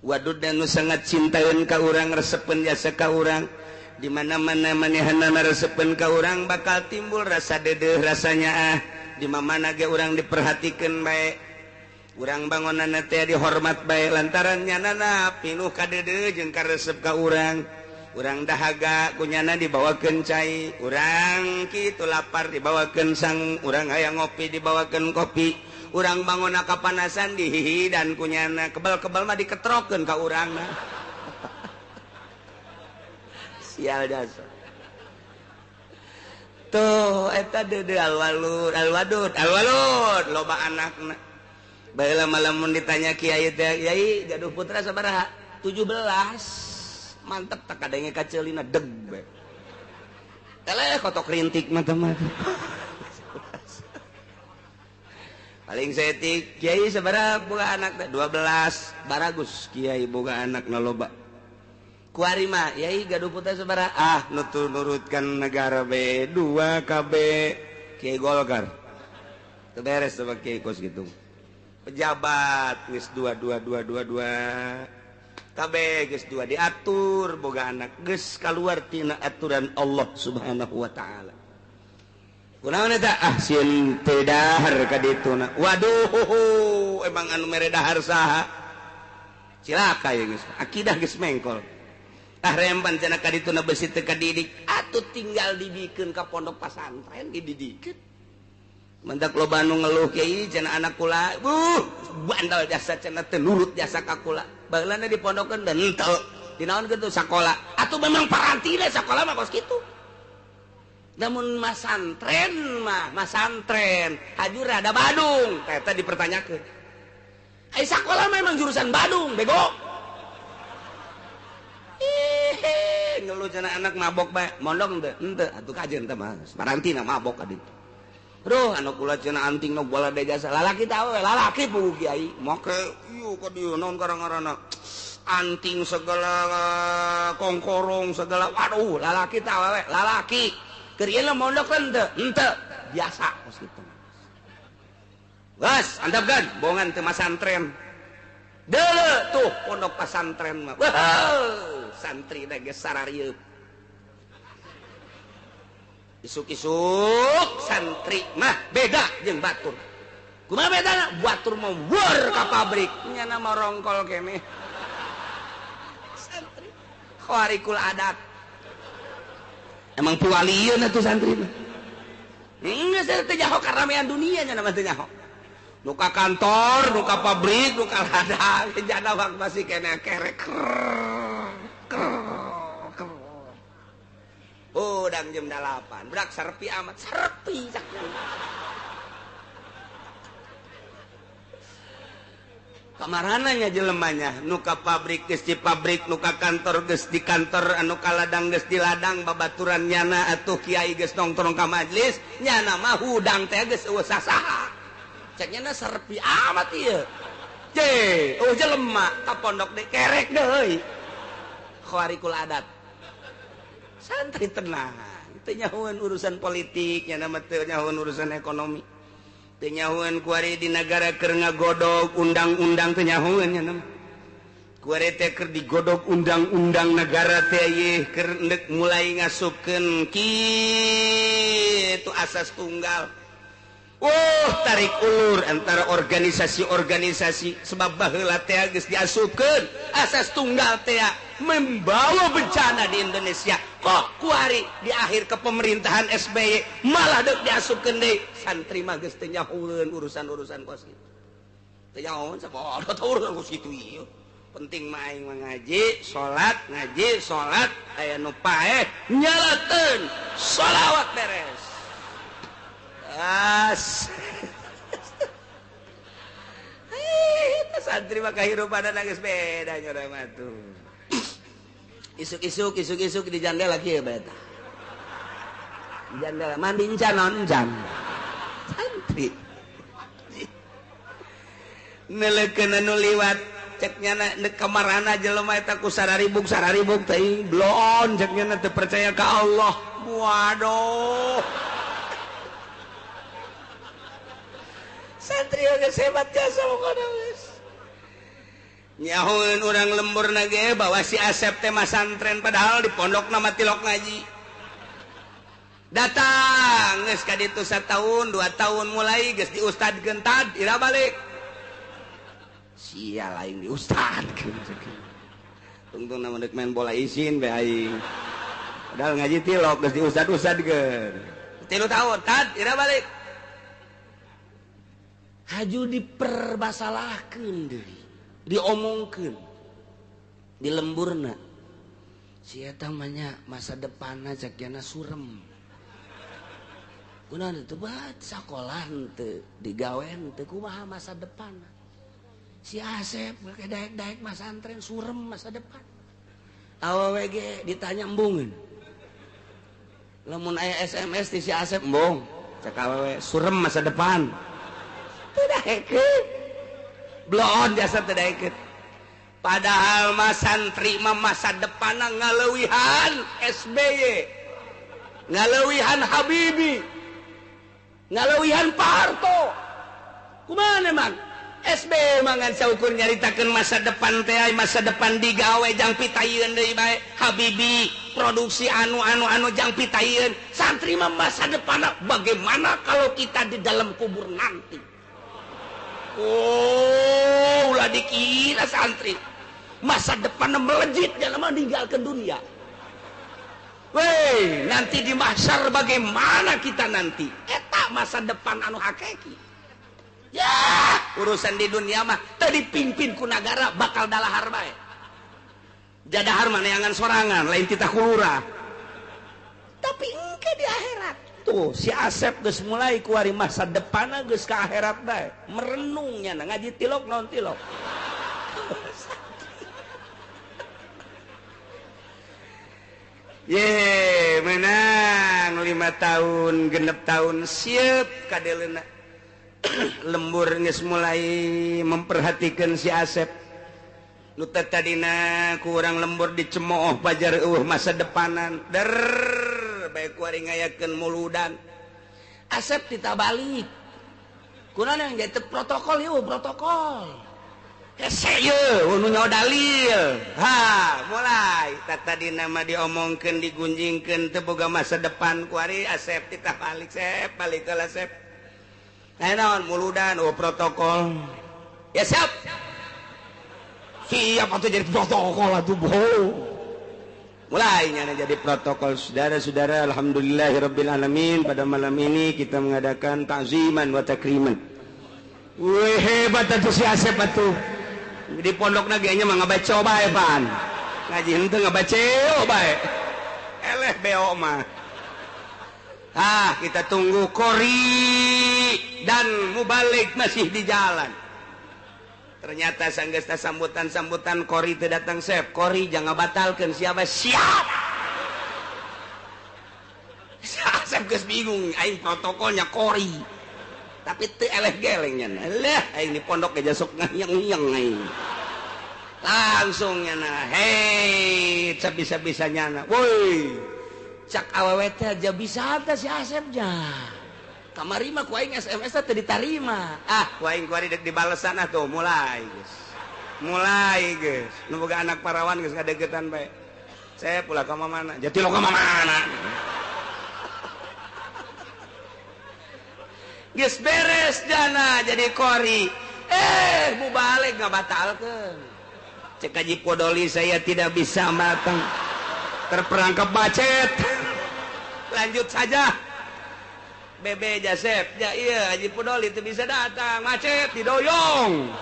Wadud anu sangat cintaeun ka urang, resepeun jasa ka urang. Di mana-mana manehanna resepeun ka urang bakal timbul rasa deudeuh rasanya di mana ge urang diperhatikeun bae. Urang bangunanna teh dihormat bae lantaran nyanana pinuh ka deudeuh jeung ka resep ka urang. Urang dahaga kunyana dibawakeun cai, urang kitu lapar dibawakeun sang, urang hayang ngopi dibawakeun kopi, urang bangona kapanasan dihihi dan kunyana kebal-kebal mah diketrokeun ka urangna. Sial jasa. Tuh eta deudeuh al-walud, al-wadud, al-walud loba anakna. Baheula malamun ditanya kiai teh, "Yai, gaduh putra sabaraha?" 17. Mantep tak kadenge kaceulina deg bae. Eleh kotok rintik mah teman. Paling setik kiai sabaraha boga anak 12, baragus kiai boga anak na loba. Kuari mah yai gaduh putra sabaraha? Ah nurutkan negara be 2 KB kiai Golkar. Teu beres sama kiai kos gitu. Pejabat geus 2 kabeh geus 2 diatur boga anak geus kaluar tina aturan Allah Subhanahu wa taala. Kunaon eta? Sieun teu dahar ka dituna. Waduh, emang anu mere dahar saha? Cilaka ya geus. Akidah geus mengkol. Remban cenah ka dituna besi teu kadidik, atuh tinggal didikeun ka pondok pasantren didikeun. Mendak loba anu ngeluh kiai cenah anak kula, bandal jasa cenah teu nurut jasa ka kula. Baheulana dipondokeun dan henteu. Dinaon kitu sakola. Atuh memang parantina sakola mah kos kitu. Namun masantren mah, masantren hajur ada Badung, eta dipertanyakeun. Ai sakola memang jurusan Badung, bego. Ngeluh cenah anak mabok bae, mondok henteu, atuh kajeun teh mah. Parantina mabok ka ditu. Bro, anak kula cenah anting nu bola de jasa lalaki tah we, lalaki puguh kiai. Make ieu ka dieu naon karang-karana. Anting segala kongkorong segala. Waduh, lalaki tah we, lalaki. Keur ieu mondok teh henteu, biasa kos kitu. Gas, antapkeun bohongan teu masantren. Deuleu tuh pondok pasantren mah. Wah, santri da geus sararieup. Isuk-isuk santri mah beda jeung batur. Kumaha bedana? Batur mah weur ka pabrik, nyana mah rongkol keneh. Santri khawarikul adat. Emang piwalieun atuh santri mah. keramaian dunianya nama nyaho nuka kantor nuka pabrik nuka ladang jana wak masih kena kerek udang jam 8 berak serpi amat serpi kamarananya jelemanya nuka pabrik geus di pabrik nuka kantor geus di kantor anu ka ladang geus di ladang babaturan nyana atuh kiai geus nongkrong ka majelis nyana mah hudang teh geus eueuh sasaha cek nyana serpi amat ieu jelema ka pondok de kerek deui khawarikul adat santri tenang teu nyahoeun urusan politik nyana mah teu nyahoeun urusan ekonomi nyahuan kuari di negara keur ngagodog undang-undang teh nyahuan nya nama kuari teh keur digodog undang-undang negara teh ieu keur mulai ngasupkeun kitu asas tunggal tarik ulur antara organisasi-organisasi sebab baheula teh geus diasupkeun asas tunggal teh membawa bencana di Indonesia kok kuari di akhir kepemerintahan SBY malah deuk diasupkeun deui santri mah geus teu nyahoeun urusan-urusan kos kitu teu nyahoeun sabodo teu urusan kos kitu ieu penting mah aing mah ngaji salat aya nu paeh nyalakeun shalawat beres santri mah kahirupanana geus beda nyorang mah tuh isuk-isuk di jandela kieu bae tah di jandela mandi encan naon encan santri neleukeun anu liwat cek nyana neuk kamarana jelema eta ku sararibuk teh blon cek nyana teu percaya ka Allah waduh santri geus hebat jasa pokona geus nyahoeun urang lembur nage bawa si Asep teh masantren padahal di pondok nama tilok ngaji datang geus ka ditu 1 tahun 2 tahun mulai geus di ustad gentad ira balik sia lain di ustad tungtung nama deuk main bola isin be aing padahal ngaji tilok geus di ustad geus 3 tahun tad ira balik haju dipermasalahkeun deui diomongkeun di lemburna si eta manya masa depanna cek yana surem kunaon teu bae sakolah teu digawean teu kumaha masa depan si Asep make daek-daek masantren surem masa depan awewe ge ditanya embungeun lamun aya SMS ti si Asep embung cek awewe surem masa depan teu daekeun blon jasa teu padahal mas santri mah masa depanna ngaleuwihan SBY ngaleuwihan Habibie ngaleuwihan Pak Harto kumaha emang SBY mah ngan saukur nyaritakeun masa depan teh masa depan digawe jang pitayeun deui bae Habibie produksi anu jang pitayeun santri mah masa depanna bagaimana kalau kita di dalam kubur nanti ulah dikira santri masa depan melejit jangan meninggalkan dunia weh nanti di mahsyar bagaimana kita nanti eta masa depan anu hakiki ya urusan di dunia mah tadi pimpin ku negara bakal dalahar bae jadahar mana yangan sorangan lain titah kulura tapi engke di akhirat tuh si Asep geus mulai kuari masa depanna geus ka akhirat bae merenungnya ngaji tilok non tilok ye menang 5 tahun genep tahun siap kadeleuna lembur geus mulai memperhatikan si Asep nu tadina kurang lembur dicemooh pajar masa depanan baik kuari ngayakeun muludan Asep ditabalik kunaon yang jadi protokol ieu protokol hese ieu nu nyaho dalil mulai tadina mah diomongkeun digunjingkeun teu boga masa depan kuari Asep ditabalik Sep balik heula Sep naon muludan protokol ya siap siap atuh jadi protokol atuh boh mulainya jadi protokol. Saudara-saudara, alhamdulillahirabbil alamin, pada malam ini kita mengadakan takziman wa takriman. Wih, hebat atuh si Asep atuh. Di pondok nagenya mah ngabaca bae pan. Ngaji henteu ngabaca bae. Eleh beo mah. Kita tunggu Kori dan Mubalik masih di jalan. Ternyata sanggesta sambutan Kori teu datang Sep. Kori jangan batalkan siapa siap. Sep geus bingung, aing protokolnya Kori. Tapi teu eleh gelengnya. Lah aing di pondok aja sok ngayang-ngayang aing. Langsung nyana, hei, bisa-bisanya na. Woi, cak awewe teh aja bisa teh si Asepnya. Kamari mah ku aing SMS teh ditarima. Ku aing ku ari dek dibalesan atuh mulai, geus. Mulai, geus. Nu boga anak parawan geus ngadegetan bae. Saya pula ka mana? Jati lo ka mana? Geus beres jana jadi Kori. Mubalik ngabatalkeun. Cek Haji Podoli, saya tidak bisa matang, terperangkap macet. Lanjut saja. Bebe Jasep, ya iya Haji Podoli itu bisa datang, macet didoyong,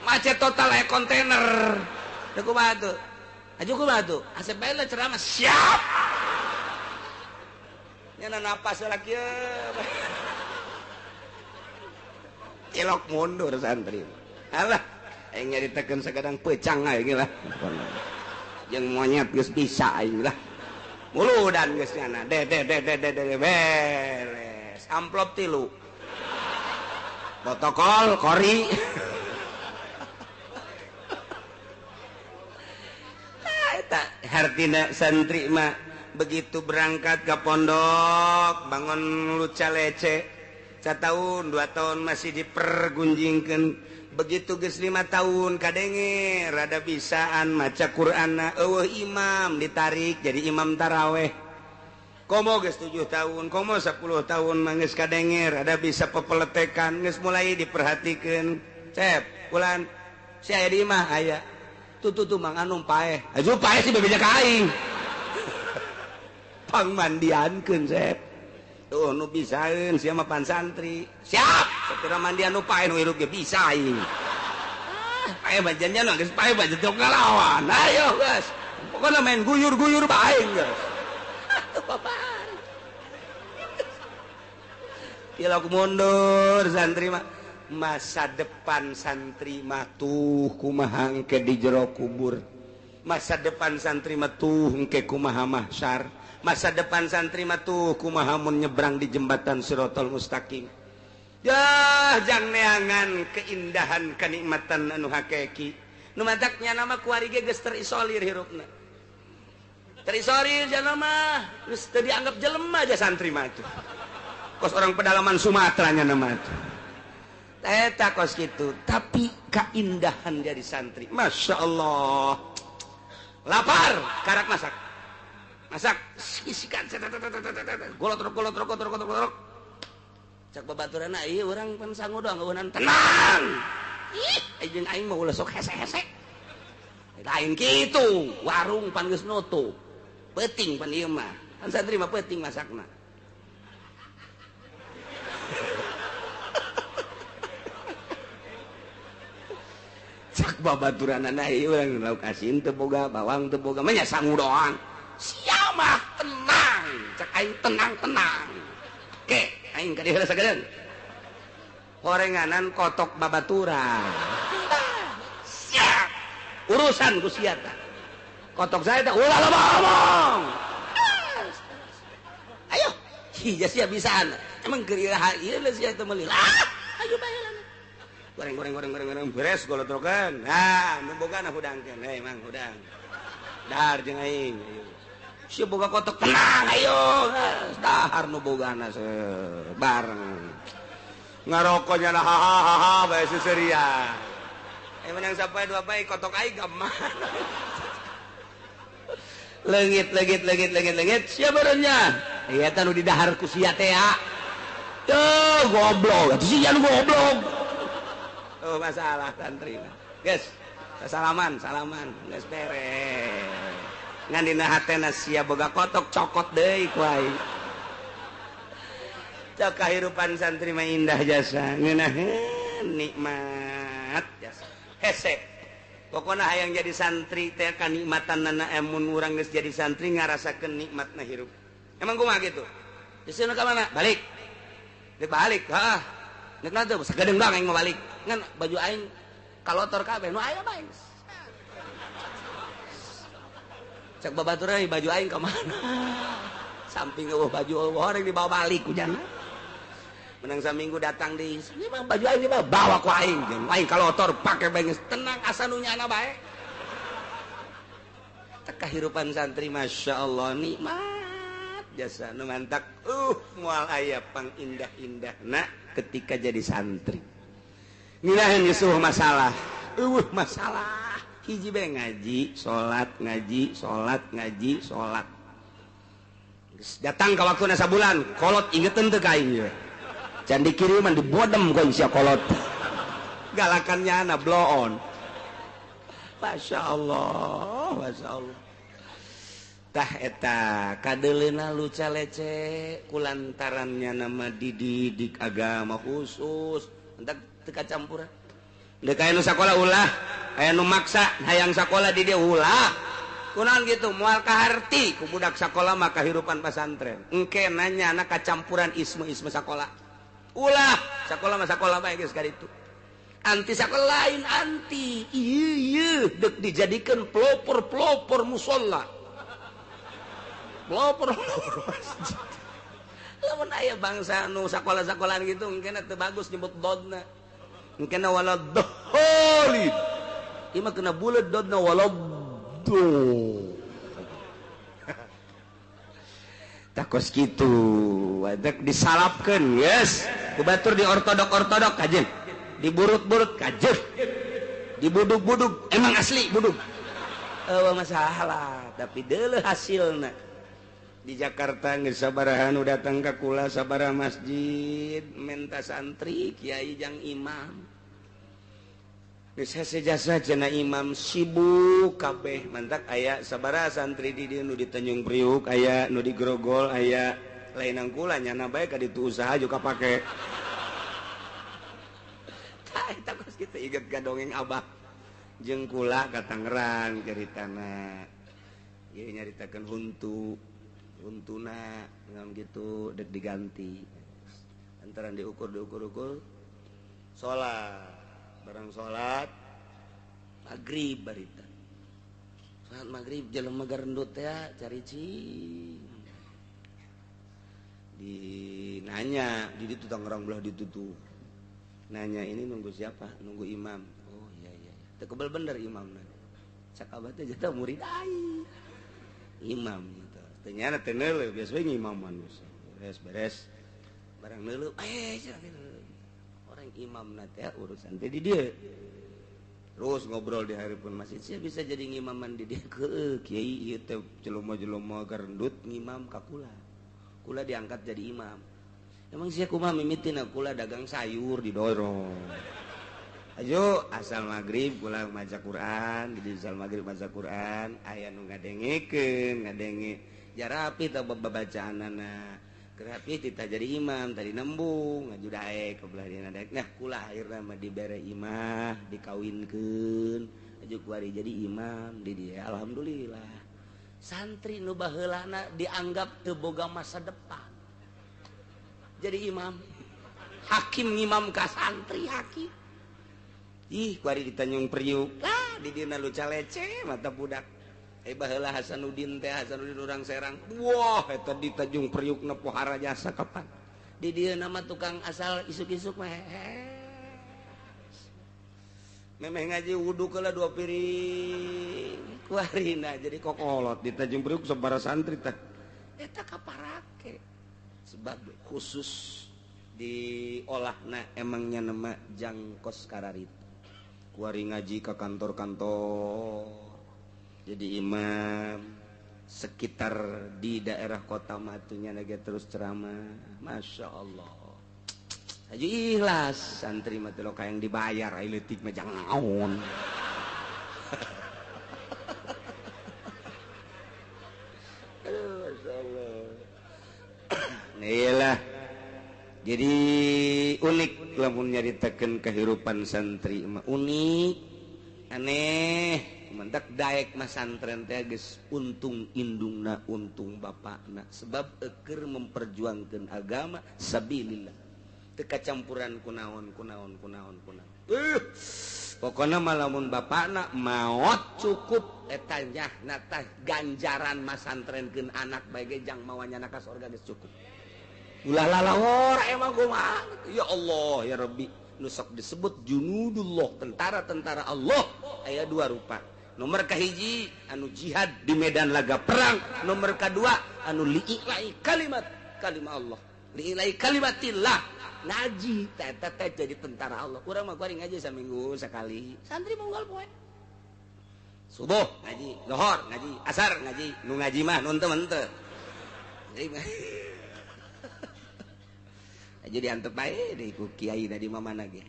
macet total kontainer. Aku batu, Haji aku batu, Asep baiklah ceramah siap. Nyana napas lagi ya. Cilok mundur santri. Alah. Aing nyaritakeun sagadang pecang ae gila. Jeung monyet geus bisa aing lah. Muludan geus nyana. De beres. Amplop 3. Protokol Kori. Eta hartina santri mah begitu berangkat ke pondok, bangun luca lece. 1 tahun, 2 tahun masih dipergunjingkeun. Begitu geus 5 tahun kadenge rada bisaan maca Qur'anna, eueuh imam ditarik jadi imam taraweh. Komo geus 7 tahun, komo 10 tahun mah geus kadenge rada bisa pepeletekan, geus mulai diperhatikeun. Cep, ulan si aya di imah aya. Tutu mang anu paeh. Aju paeh sih bebeja ka aing. Pangmandiankeun, Cep. Tuh nu bisaeun sia mah pan santri. Siap. Satira mandian nu paeh nu hirup ge bisa aing. Paeh bajannya nu geus paeh bae tok ngalawan. Ayo, geus. Pokona main guyur-guyur bae, geus. Atuh babar. Kilok mundur santri mah. Masa depan santri mah tuh kumaha engke di jero kubur. Masa depan santri mah tuh engke kumaha mahsyar. Masa depan santri mah tuh kumaha mun nyebrang di jembatan Siratal Mustaqim. Dah jang neangan keindahan kenikmatan anu hakiki. Nu mataknya nama kuari ge geus terisolir hirupna. Terisolir jalma mah geus teu dianggap jelema aja santri mah tuh. Kos orang pedalaman Sumatera nya nama tuh. Eta kos gitu, tapi keindahan jadi santri. Masya Allah. Lapar, karak masak. Masak, isikan, golot. Cak babaturan ieu urang pan sangu doang ngeueunan tenang. Ih, aing mah ulah sok hese-hese. Lain kitu, warung pan geus nutup. Peuting pan ieu mah. Pan santri mah peuting masakna. Cak babaturanana ieu urang lauk asin teu boga, bawang teu boga, mah nya sangu doang. Siamah tenang, cak aing tenang. Oke, aing ka dieu sagedeung. Horenganan kotok babaturan. Siap. Urusan ku sia tah. Kotok saya teh ulah ngomong. Ayo, hija sia bisaan. Emang keur ieu sia teh meuli. Ayo bae. Goreng beres golotrokeun. Nah, nu bogana hudangkeun. Hei, mang hudang. Dahar jeung aing. Ayo. Si boga kotok tenang ayo. Dahar nu bogana bareng. Ngarokoknya lah hahaha bae suseria. Menang sampai 2 bae kotok aing gamar. Legit. Sia beureunya. Ieu teh nu di dahar ku sia teh ya. Tuh goblok. Atuh sia nu goblok. Oh masalah santri. Guys, salaman. Geus beres. ngan dina hatena sia boga kotok cokot deui ku aing cak kahirupan santri mah indah jasa ngeunaheun nikmat jasa hese pokona hayang jadi santri teh kanikmatanna mun urang geus jadi santri ngarasakeun nikmatna hirup emang kumaha gitu geusna ka mana balik dek balik heeh nek nanti sagadeng bang aing mau balik ngan baju aing kalotor kabeh nu aya bae cek babatur euy baju aing ka mana samping eueuh baju horeng dibawa balik ku jana menang saminggu datang di ini mah baju aing mah bawa ku aing aing kalotor pake bae tenang asa nu nyana bae teh kahirupan santri masyaallah nikmat jasa nu mantak moal aya pang indah-indahna ketika jadi santri ngirahin yusuh masalah masalah hiji bae ngaji salat ngaji salat ngaji salat datang ka waktuna sabulan kolot ingeteun teu ka aing can dikiriman dibodem ku sia kolot galakannya ana blow on masyaallah masyaallah tah eta kadeleuna luca lece kulantarannya nama dididik agama khusus entak teu kacampuran deuk aya nu sakola ulah aya nu maksa hayang sakola di dieu ulah kunaon gitu moal kaharti ku budak sakola mah kahirupan pesantren engke nanya anak kacampuran isme-isme sakola ulah sakola mah sakola bae geus kaditu anti sakola lain anti ieu deuk dijadikeun pelopor musalla pelopor masjid lamun aya bangsa nu sakola-sakolaan gitu engkena teu bagus nyebut dodna engkena waladhdallin ieu mah kena buleut dodna waladdo takos kitu wadek disalapkeun yes ku batur di ortodok kajen diburut-burut kajen dibuduk-buduk emang asli buduk eueuh masalah tapi deuleu hasilna di Jakarta geus sabaraha nu datang ka kula sabaraha masjid menta santri kiai jang imam geus hese jasa cenah imam sibuk kabeh mantak aya sabaraha santri di dieu nu di Tanjung Priuk aya nu di Grogol aya lainang kula nyana bae ka ditu usaha juga pake tah eta geus kitu inget ka dongeng abah jeung kula ka Tangerang ceritana ieu nyaritakeun huntuna ngam gitu dek diganti antaran diukur salat barang salat magrib barita salat magrib jelema garendut teh cari cing di nanya di ditu Tangerang belah ditutu nanya ini nunggu siapa nunggu imam oh iya teu kebal bener imamna cak abah teh jata murid ai imam gitu ternyata teu neuleuh biasa we ngimaman beres barang neuleuh orang imamna teh urusan teh di dieu terus ngobrol di hareupeun masjid sia bisa jadi ngimaman di dieu ke kiai ieu teh jelema-jelema garendut ngimam ka kula diangkat jadi imam emang sia kumaha mimitina kula dagang sayur didorong ayo asal maghrib kula maca Quran di asal maghrib maca Quran aya nu ngadengekeun ngadenge jarapi tah babacaanana kerapi tita jadi imam tadi nembung ngaju daek ke belah dina daek nah kula akhirna mah dibere imah dikawinkeun aju kuari jadi imam di dieu alhamdulillah santri nu baheulana dianggap teu boga masa depan jadi imam hakim ngimam ka santri hakim ih kuari di Tanjung Priuk lah di dina luca lece mata budak baheula Hasanuddin urang Serang wah eta di Tanjung Priuk na pohara jasa kapan di dieu nama tukang asal isuk-isuk mah memeh ngaji wudu keula 2 piring kuarina jadi kokolot di Tanjung Priuk sabaraha santri teh eta kaparake sebab khusus diolahna emangnya nama jangkos kararit kuari ngaji ke kantor-kantor jadi imam sekitar di daerah kota matunya lagi terus ceramah masya Allah aja ikhlas santri mati lo kayak yang dibayar ailetik mah jangan naon iyalah jadi unik lamun nyaritakeun kehidupan santri mah unik aneh mendak daek mah santren teh geus untung indungna untung bapakna sebab eukeur memperjuangkeun agama sabilillah teu kacampuran kunaon pokona mah lamun bapakna maot cukup eta nyahna teh ganjaran mah santrenkeun anak bae ge jang mawanya ka surga geus cukup ulah lalawor emang kumaha ya Allah ya Rabbi nu sok disebut junudullah tentara-tentara Allah aya dua rupa nomor kahiji anu jihad di medan laga perang nomor kedua anu li'ilai kalimat Allah li'ilai kalimatillah ngaji teh jadi tentara Allah urang mah kuring ngaji saminggu sekali santri munggal poe subuh ngaji lohor ngaji asar ngaji nu ngaji mah nu teu jadi antep bae deui ku kiai na di mamana ge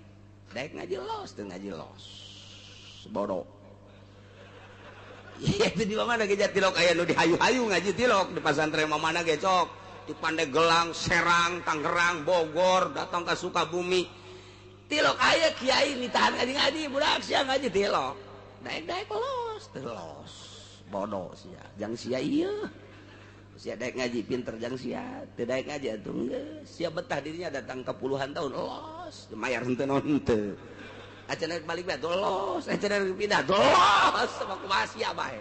daek ngaji los teu ngaji los bodoh. Iya itu di mana ge tilok aya nu dihayu-hayu ngaji tilok di pasantren mamana ge cok di Pandeglang, Serang, Tangerang, Bogor, datang ke Sukabumi. Tilok aya kiai nitahan ngaji budak sia ngaji tilok. Daek-daek los. Bodoh sia. Jang sia ieu. Sia daek ngaji pinter jang sia. Teu daek ngaji atuh geus. Sia betah dirinya datang ke puluhan tahun los. Mayar henteu non teu. Acan balik bae dolos, acan pindah dolos sama kumaha sia bae.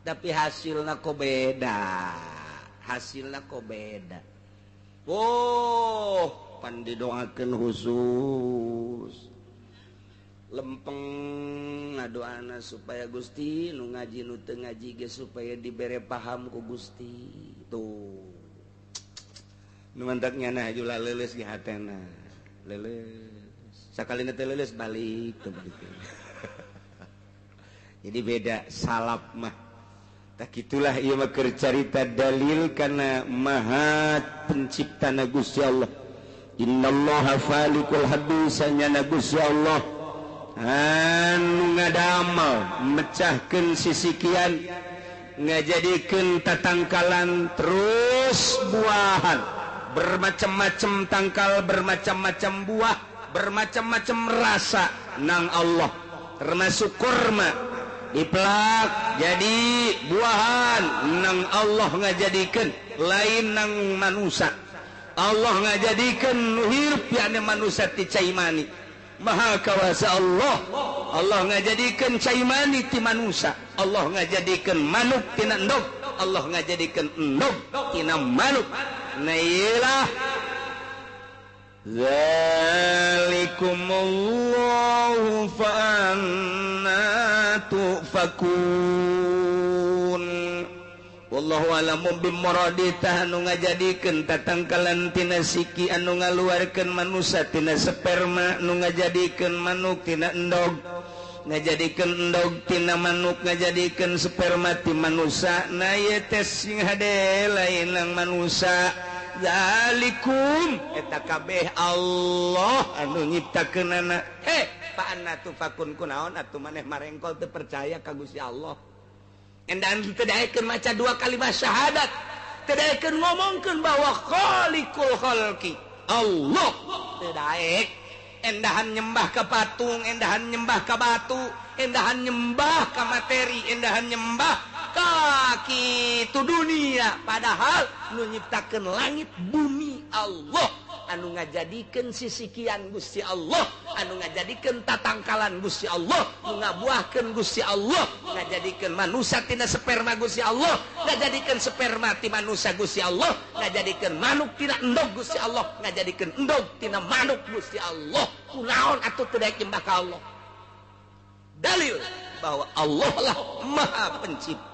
Tapi hasilna kok beda. Oh, pan didoakeun khusus. Lempeng ngadoana supaya Gusti nu ngaji nu teu ngaji ge supaya dibere paham ku Gusti. Tuh. Nu mantak nyana haju leuleus ge hatena. Leuleus. Sakalina teh leuleus balik tuh balik. Jadi beda salap mah. Tak gitulah ieu mah keur carita dalil kana maha penciptana Gusti Allah. Innallaha faliqul habbi sanyana Gusti Allah anu ngadamel mecahkeun sisikian ngajadikeun tatangkalan terus buahan bermacam-macam tangkal bermacam-macam buah bermacam-macam rasa nang Allah termasuk kurma diplak jadi buahan nang Allah ngajadikeun lain nang manusia Allah ngajadikeun hirup piana manusia ti cai mani maha kawasa Allah ngajadikeun cai mani ti manusia Allah ngajadikeun manuk tina endog Allah ngajadikeun endog tina manuk nailah Zalikumullahu fa'anna tufakun wallahu alamu bimuraditah anu ngajadikeun tatangkalan tina siki anu ngaluarkeun manusia tina sperma anu ngajadikeun manuk tina endog ngajadikeun endog tina manuk ngajadikeun sperma ti manusia na ieu teh sing hade lain lang manusia zalikum eta kabeh Allah anu nyiptakeunana fa anna tufakun kunaon atuh maneh marengkol teu percaya ka Gusti Allah endan teu daekeun maca dua kalimat syahadat teu daekeun ngomongkeun bahwa khaliqul khalqi Allah teu daek endahan nyembah ka patung endahan nyembah ka batu endahan nyembah ka materi endahan nyembah kaki tu dunia padahal nu nyiptakeun langit bumi Allah anu ngajadikeun sisikian Gusti Allah anu ngajadikeun tatangkalan Gusti Allah nu ngabuahkeun Gusti Allah ngajadikeun manusia tina sperma Gusti Allah ngajadikeun sperma ti manusia Gusti Allah ngajadikeun manuk tina endog Gusti Allah ngajadikeun endog tina manuk Gusti Allah kunaon atuh teu daek nyembah ka Allah dalil bahwa Allah lah maha pencipta